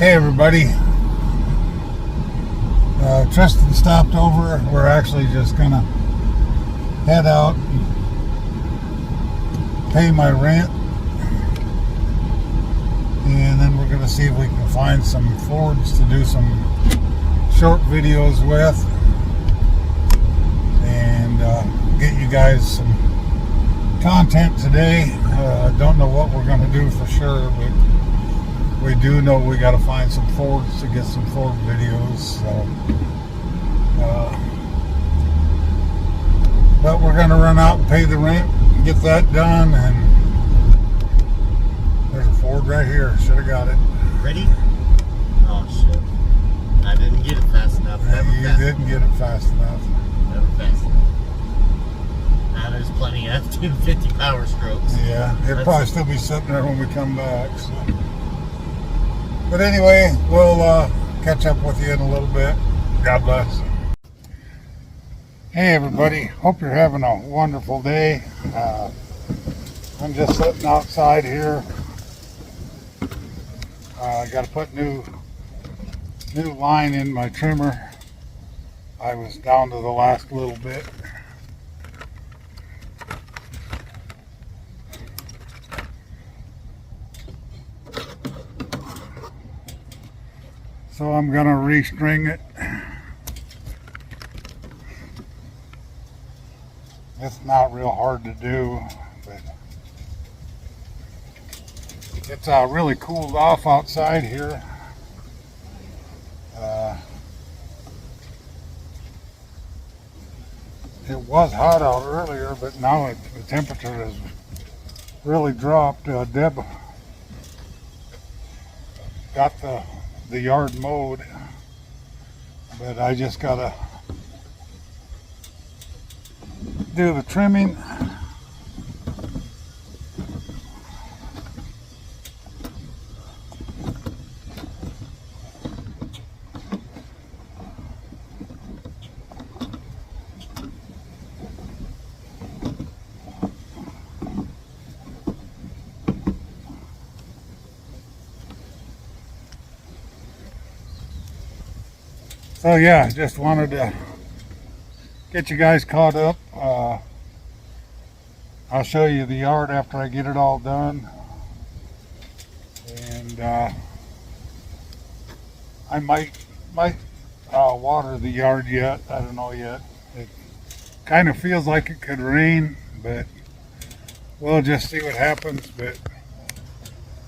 Hey everybody, Tristan stopped over. We're actually just gonna head out and pay my rent, and then we're gonna see if we can find some Fords to do some short videos with, and get you guys some content today. Don't know what we're gonna do for sure, but we do know we got to find some Fords to get some Ford videos. So, but we're going to run out and pay the rent and get that done. And there's a Ford right here. Should have got it. Ready? Oh shit! I didn't get it fast enough. You didn't get it fast enough. Never fast enough. Now there's plenty of F-250 power strokes. Yeah, it'll probably still be sitting there when we come back. So. But anyway, we'll catch up with you in a little bit. God bless. Hey everybody, hope you're having a wonderful day. I'm just sitting outside here. I got to put new line in my trimmer. I was down to the last little bit. So I'm going to restring it. It's not real hard to do, but it's really cooled off outside here. It was hot out earlier, but now the temperature has really dropped. Deb got the yard mowed, but I just gotta do the trimming. So yeah, just wanted to get you guys caught up. I'll show you the yard after I get it all done. And I might water the yard yet. I don't know yet. It kind of feels like it could rain, but we'll just see what happens. But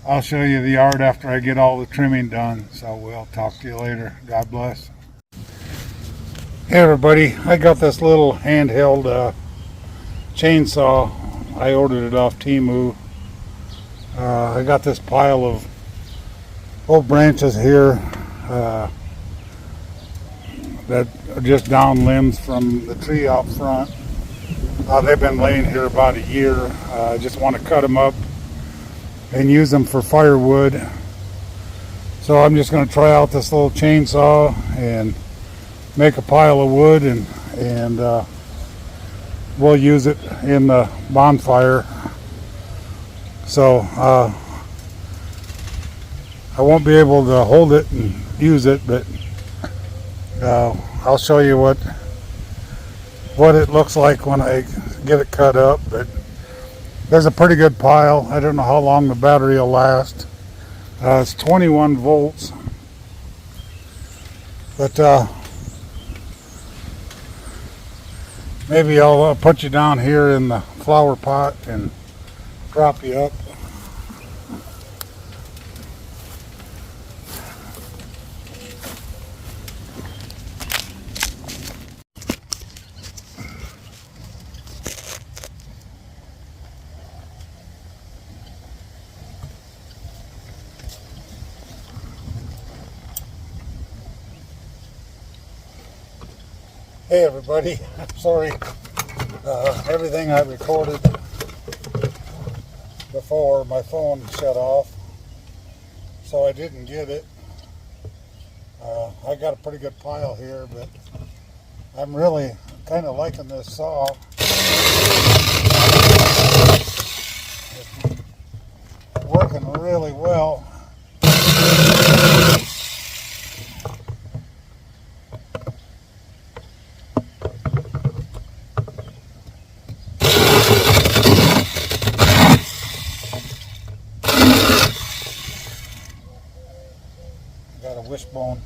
I'll show you the yard after I get all the trimming done. So we'll talk to you later. God bless. Hey everybody, I got this little handheld chainsaw. I ordered it off Temu. I got this pile of old branches here that are just down limbs from the tree out front. They've been laying here about a year. I just want to cut them up and use them for firewood. So I'm just going to try out this little chainsaw and make a pile of wood, and we'll use it in the bonfire. So I won't be able to hold it and use it, but I'll show you what it looks like when I get it cut up. But there's a pretty good pile. I don't know how long the battery will last. It's 21 volts, but maybe I'll put you down here in the flower pot and drop you up. Hey everybody, sorry, everything I recorded before my phone shut off, so I didn't get it. I got a pretty good pile here, but I'm really kind of liking this saw. It's working really well. wishbone.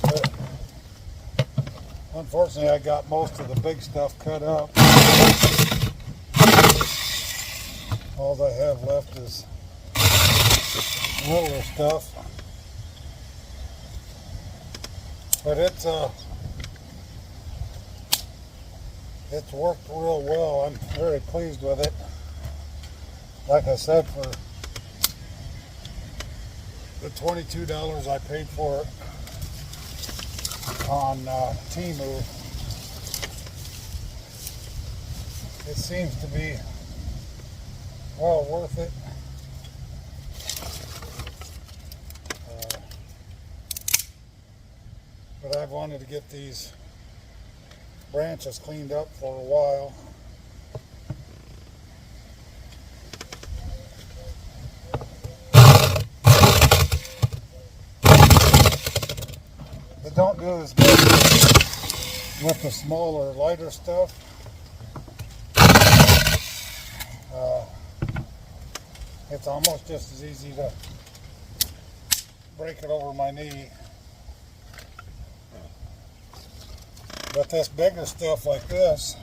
But unfortunately, I got most of the big stuff cut up. All I have left is littler stuff. But it's worked real well. I'm very pleased with it. Like I said, for the $22 I paid for it on Temu, it seems to be well worth it. But I've wanted to get these branches cleaned up for a while. But don't do as good with the smaller, lighter stuff. It's almost just as easy to break it over my knee. But this bigger stuff like this,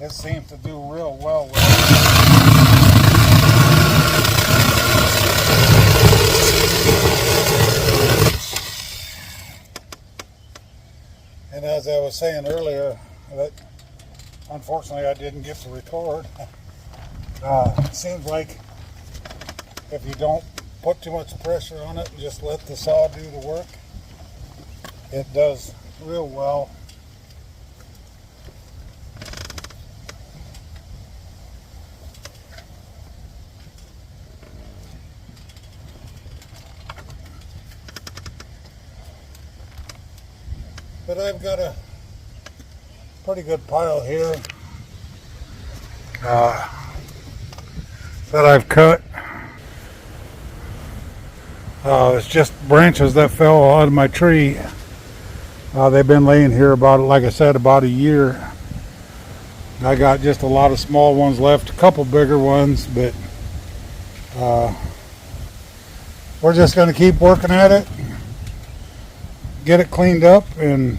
it seems to do real well with it. And as I was saying earlier, that unfortunately I didn't get to record. It seems like if you don't put too much pressure on it and just let the saw do the work, it does real well. But I've got a pretty good pile here that I've cut. It's just branches that fell out of my tree. They've been laying here about, like I said, about a year. I got just a lot of small ones left, a couple bigger ones, but we're just going to keep working at it, get it cleaned up, and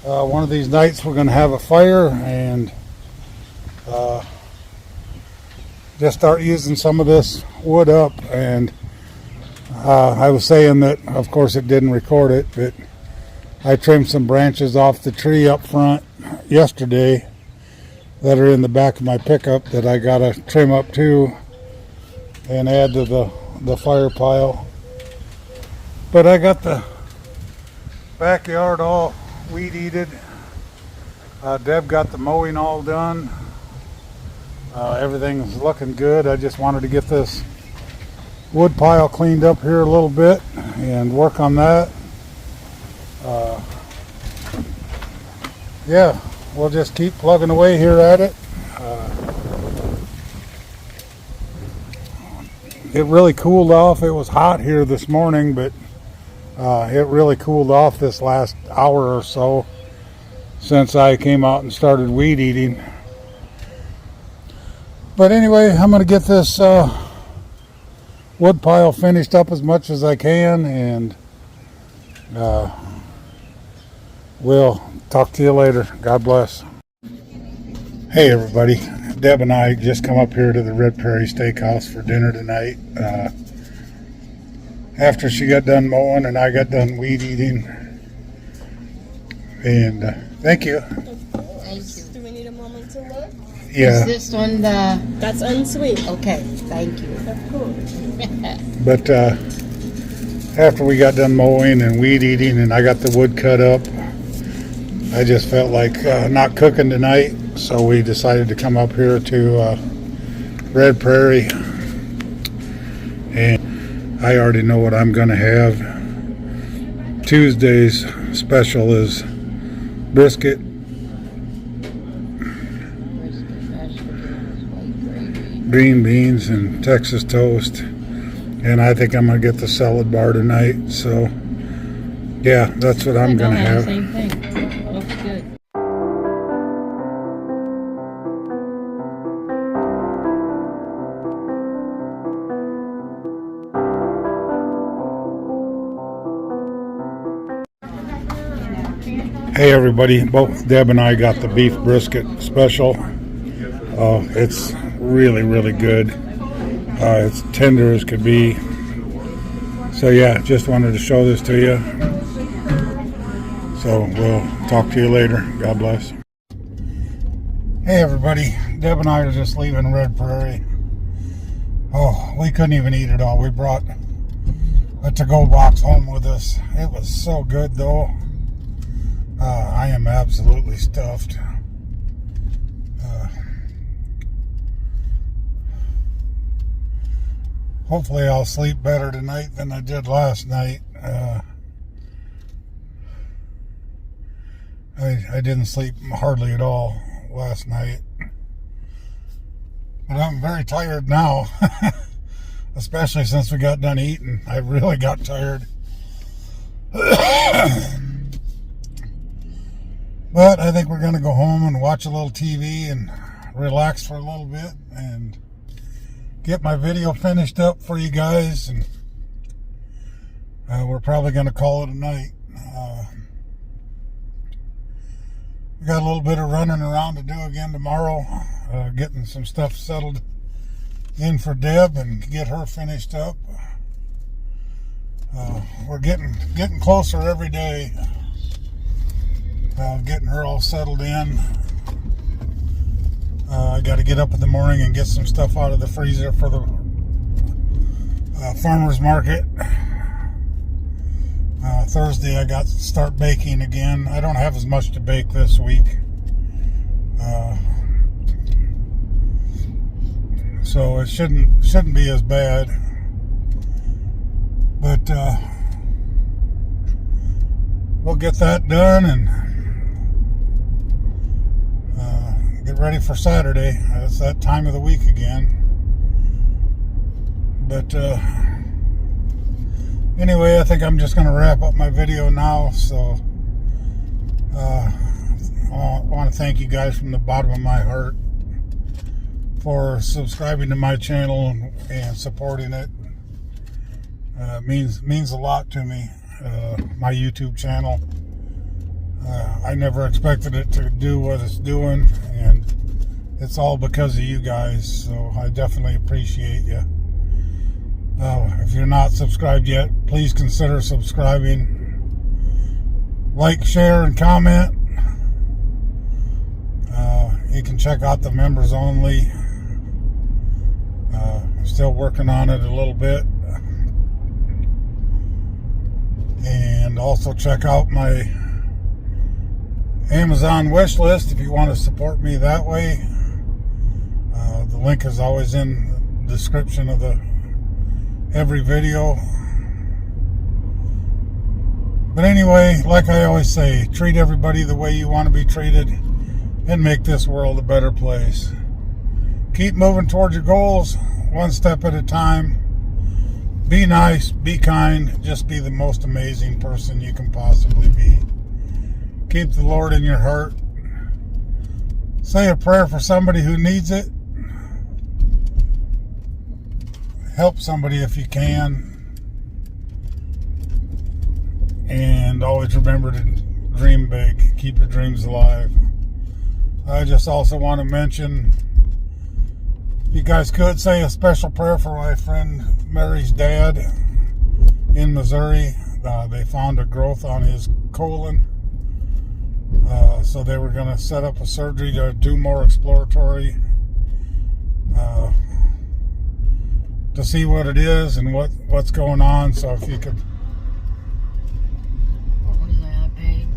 one of these nights we're going to have a fire and just start using some of this wood up. And I was saying that, of course it didn't record it, but I trimmed some branches off the tree up front yesterday that are in the back of my pickup that I got to trim up too and add to the fire pile. But I got the backyard all weed-eated. Deb got the mowing all done. Everything's looking good. I just wanted to get this wood pile cleaned up here a little bit and work on that. Yeah, we'll just keep plugging away here at it. It really cooled off. It was hot here this morning, but it really cooled off this last hour or so since I came out and started weed eating. But anyway, I'm going to get this wood pile finished up as much as I can, and we'll talk to you later. God bless. Hey everybody, Deb and I just come up here to the Red Prairie Steakhouse for dinner tonight. After she got done mowing and I got done weed eating. And thank you. Thank you. Do we need a moment to look? Yeah. Is this one the... That's unsweet. Okay, thank you. Of course. But after we got done mowing and weed eating and I got the wood cut up, I just felt like not cooking tonight. So we decided to come up here to Red Prairie. And I already know what I'm going to have. Tuesday's special is brisket, green beans, and Texas toast. And I think I'm going to get the salad bar tonight. So, yeah, that's what I'm going to have. Same thing. Looks good. Hey everybody, both Deb and I got the beef brisket special. It's really, really good. It's tender as could be. So yeah, just wanted to show this to you. So we'll talk to you later. God bless. Hey everybody, Deb and I are just leaving Red Prairie. Oh, we couldn't even eat it all. We brought a to-go box home with us. It was so good though. I am absolutely stuffed. Hopefully I'll sleep better tonight than I did last night. I didn't sleep hardly at all last night. But I'm very tired now. Especially since we got done eating. I really got tired. But I think we're going to go home and watch a little TV and relax for a little bit and get my video finished up for you guys. And we're probably going to call it a night. We got a little bit of running around to do again tomorrow. Getting some stuff settled in for Deb and get her finished up. We're getting closer every day. Getting her all settled in. I got to get up in the morning and get some stuff out of the freezer for the farmer's market. Thursday I got to start baking again. I don't have as much to bake this week. So it shouldn't be as bad. But we'll get that done and get ready for Saturday. It's that time of the week again. But anyway, I think I'm just going to wrap up my video now. So I want to thank you guys from the bottom of my heart for subscribing to my channel and supporting it. Means a lot to me. My YouTube channel. I never expected it to do what it's doing, and it's all because of you guys, so I definitely appreciate you. If you're not subscribed yet, please consider subscribing. Like, share, and comment. You can check out the members only. Still working on it a little bit. And also check out my Amazon wish list if you want to support me that way. The link is always in the description of every video. But anyway, like I always say, treat everybody the way you want to be treated and make this world a better place. Keep moving towards your goals, one step at a time. Be nice, be kind, just be the most amazing person you can possibly be. Keep the Lord in your heart. Say a prayer for somebody who needs it. Help somebody if you can. And always remember to dream big. Keep your dreams alive. I just also want to mention, if you guys could say a special prayer for my friend Mary's dad in Missouri. They found a growth on his colon. So they were going to set up a surgery to do more exploratory to see what it is and what's going on. So if you could. What was that, babe?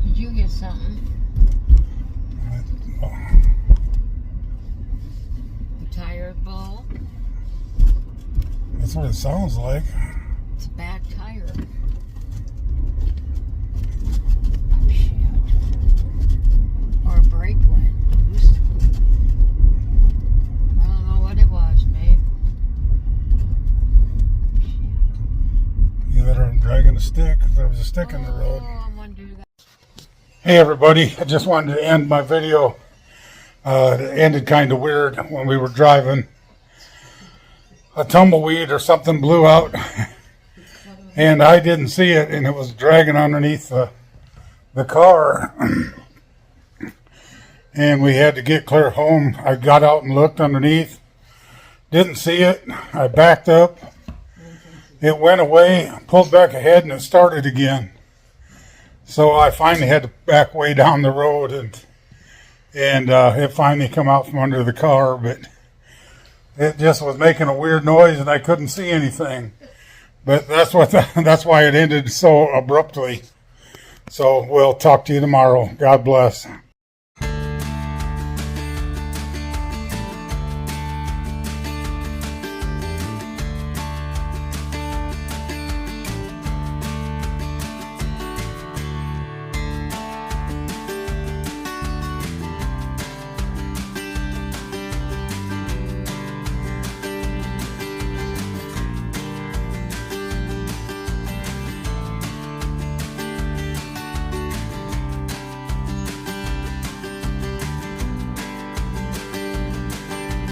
Did you get something? A tire blow? That's what it sounds like. It's a back tire. Oh, shit. Or a brake went loose. I don't know what it was, babe. Shit. Either I'm dragging a stick, if there was a stick in the road. Oh, I'm gonna do that. Hey everybody, I just wanted to end my video. It ended kind of weird when we were driving. A tumbleweed or something blew out and I didn't see it, and it was dragging underneath the the car. And we had to get clear home. I got out and looked underneath. Didn't see it. I backed up. It went away, pulled back ahead, and it started again. So I finally had to back way down the road, and it finally come out from under the car, but it just was making a weird noise, and I couldn't see anything. But that's why it ended so abruptly. So we'll talk to you tomorrow. God bless.